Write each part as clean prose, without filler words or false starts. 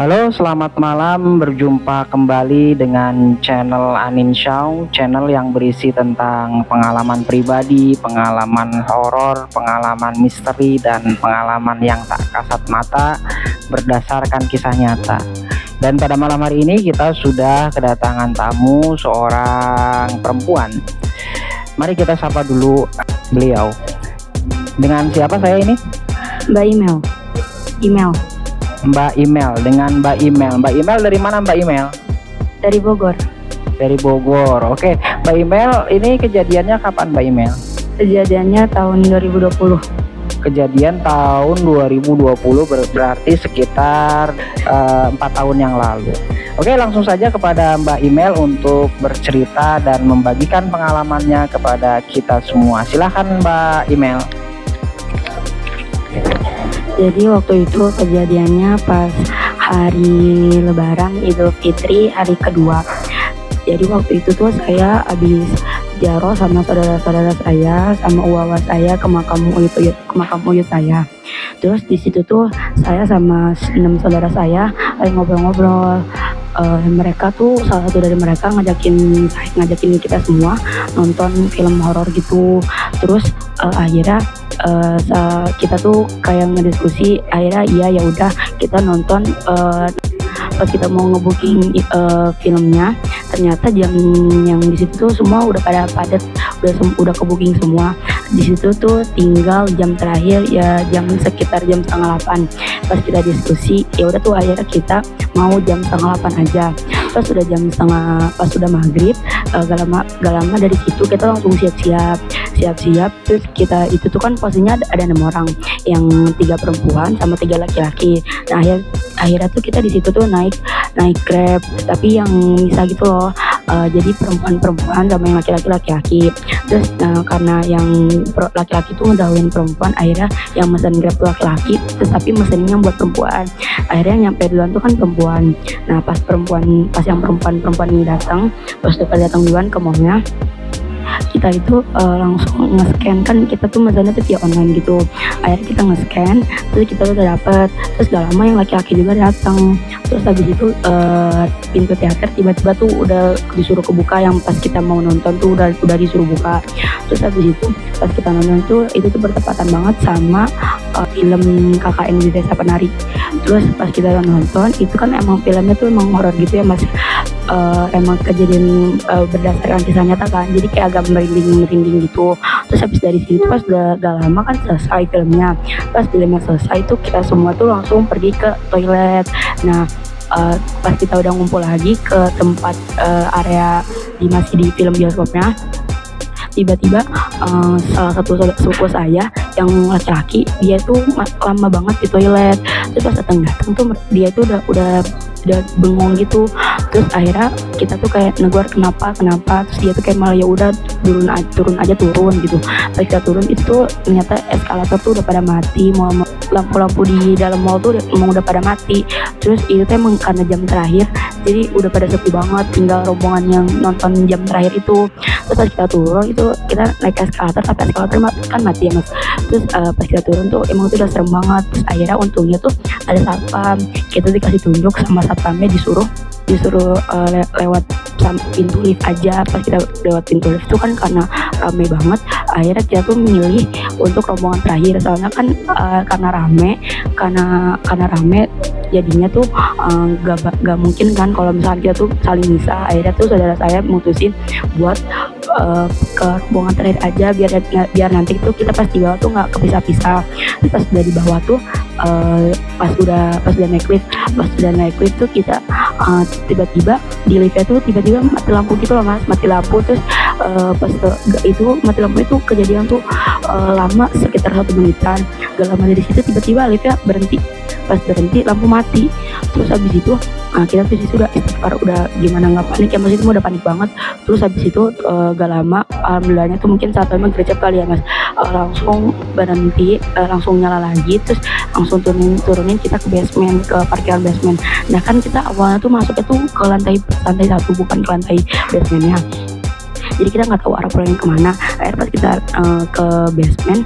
Halo, selamat malam. Berjumpa kembali dengan channel Anin Show, channel yang berisi tentang pengalaman pribadi, pengalaman horor, pengalaman misteri, dan pengalaman yang tak kasat mata berdasarkan kisah nyata. Dan pada malam hari ini kita sudah kedatangan tamu, seorang perempuan. Mari kita sapa dulu beliau. Dengan siapa saya ini? Mbak Imel. Mbak Imel, dengan Mbak Imel. Mbak Imel dari mana Mbak Imel? Dari Bogor. Dari Bogor. Oke, Mbak Imel, ini kejadiannya kapan Mbak Imel? Kejadiannya tahun 2020. Kejadian tahun 2020 berarti sekitar 4 tahun yang lalu. Oke, langsung saja kepada Mbak Imel untuk bercerita dan membagikan pengalamannya kepada kita semua. Silahkan Mbak Imel. Jadi waktu itu kejadiannya pas hari Lebaran Idul Fitri hari kedua. Jadi waktu itu tuh saya habis jaro sama saudara-saudara saya, sama uwa saya ke makam uyut saya. Terus di situ tuh saya sama 6 saudara saya lagi ngobrol-ngobrol. Mereka tuh salah satu dari mereka ngajakin kita semua nonton film horor gitu. Terus akhirnya kita tuh kayak ngediskusi, akhirnya ya udah kita nonton. Pas kita mau ngebooking filmnya, ternyata jam yang di situ tuh semua udah pada padat, udah kebooking semua. Di situ tuh tinggal jam terakhir, ya sekitar jam 7:30. Pas kita diskusi, ya udah tuh akhirnya kita mau jam 7:30 aja. Pas sudah maghrib, gak lama dari situ kita langsung siap-siap. Terus kita itu tuh kan posisinya ada 6 orang, yang 3 perempuan sama 3 laki-laki. Nah akhirnya tuh kita di situ tuh naik Grab, tapi yang bisa gitu loh. Jadi perempuan sama yang laki-laki. Terus karena yang laki-laki tuh ngedahuluin perempuan, akhirnya yang mesen Grab tuh laki-laki, terus tapi mesennya buat perempuan. Akhirnya nyampe duluan tuh kan perempuan. Nah pas yang perempuan ini datang, pas udah datang duluan ke mallnya, kita itu langsung nge-scan, kan kita tuh mesennya tuh via online gitu. Akhirnya kita nge-scan, terus kita udah dapet. Terus gak lama yang laki-laki juga datang. Terus habis itu pintu teater tiba-tiba tuh udah disuruh kebuka, yang pas kita mau nonton tuh udah disuruh buka. Terus habis itu pas kita nonton tuh itu tuh bertepatan banget sama film KKN di Desa Penari. Terus pas kita nonton itu kan emang filmnya tuh emang horor gitu ya mas. Emang kejadian berdasarkan kisah nyata kan, jadi kayak agak merinding gitu. Terus habis dari situ pas udah gak lama kan selesai filmnya. Pas filmnya selesai tuh kita semua tuh langsung pergi ke toilet. Nah pas kita udah ngumpul lagi ke tempat area masih di film bioskopnya, tiba-tiba salah satu sepupu saya yang laki-laki, dia tuh lama banget di toilet. Terus pas datang tuh dia tuh udah bengong gitu. Terus akhirnya kita tuh kayak negur kenapa, terus dia tuh kayak malah ya udah turun aja gitu. Pas kita turun itu tuh ternyata eskalator tuh udah pada mati, mau lampu-lampu di dalam mall tuh emang udah pada mati. Terus itu tuh emang karena jam terakhir, jadi udah pada sepi banget, tinggal rombongan yang nonton jam terakhir itu. Terus pas kita turun itu kita naik eskalator sampai eskalator kan mati ya mas. Terus pas kita turun tuh emang itu udah serem banget. Terus akhirnya untungnya tuh ada satpam, kita dikasih tunjuk sama satpamnya, disuruh lewat pintu lift aja. Pas kita lewat pintu lift tuh kan karena rame banget, akhirnya kita tuh milih untuk rombongan terakhir. Soalnya kan karena rame jadinya tuh gak mungkin kan kalau misalnya kita tuh saling misah. Akhirnya tuh saudara saya mutusin buat ke rombongan terakhir aja, biar nanti tuh kita pas di bawah tuh nggak kepisah-pisah. Pas udah di bawah tuh pas udah naik lift tuh kita tiba-tiba di liftnya tuh tiba-tiba mati lampu gitu loh mas, mati lampu. Terus pas itu mati lampu itu kejadian tuh lama sekitar 1 menitan. Gak lama dari situ tiba-tiba liftnya berhenti. Pas berhenti lampu mati. Terus habis itu kita tuh sudah istighfar, udah gimana nggak panik ya mas, itu udah panik banget. Terus habis itu gak lama alhamdulillahnya tuh mungkin saat memang gercep kali ya mas, langsung berhenti, langsung nyala lagi. Terus langsung turunin kita ke basement, ke parkiran basement. Nah kan kita awalnya tuh masuknya tuh ke lantai 1, bukan ke lantai basementnya. jadi kita nggak tahu arah pulangnya kemana. Akhirnya pas kita ke basement,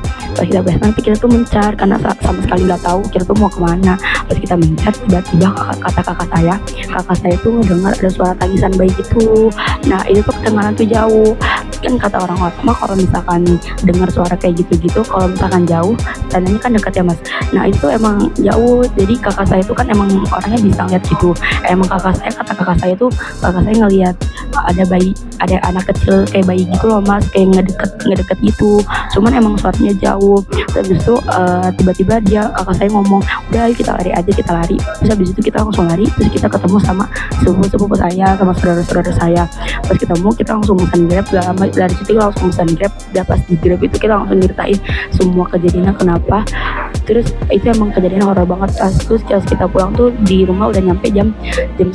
kita tuh mencar karena sama sekali nggak tahu kita tuh mau kemana. Pas kita mencar, tiba-tiba kakak saya tuh ngedengar ada suara tangisan bayi gitu. Nah itu tuh kedengaran tuh jauh, kan kata orang-orang mah kalau misalkan dengar suara kayak gitu-gitu, kalau misalkan jauh tandanya kan dekat ya mas. Nah itu emang jauh, jadi kakak saya itu kan emang orangnya bisa lihat gitu. Emang kata kakak saya ngelihat ada anak kecil kayak bayi gitu loh mas, kayak ngedeket gitu, cuman emang suaranya jauh. Terus habis itu tiba-tiba kakak saya ngomong, udah ayo kita lari aja, kita lari. Terus habis itu kita langsung lari, terus kita ketemu sama sepupu saya sama saudara-saudara saya. Pas ketemu kita langsung pesan Grab, gak lama dari situ langsung pesan Grab. Dan pas di Grab itu kita langsung nyeritain semua kejadiannya kenapa. Terus itu emang kejadian horor banget. Terus kita pulang tuh di rumah udah nyampe jam 1.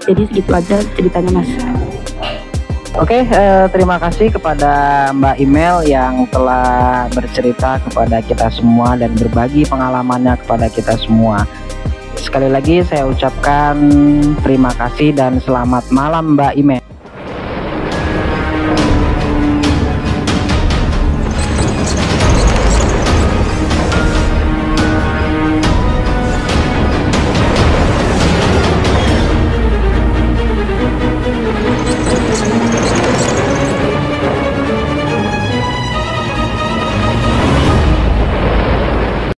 Jadi segitu aja ceritanya mas. Oke, terima kasih kepada Mbak Email yang telah bercerita kepada kita semua dan berbagi pengalamannya kepada kita semua. Sekali lagi saya ucapkan terima kasih dan selamat malam Mbak Email.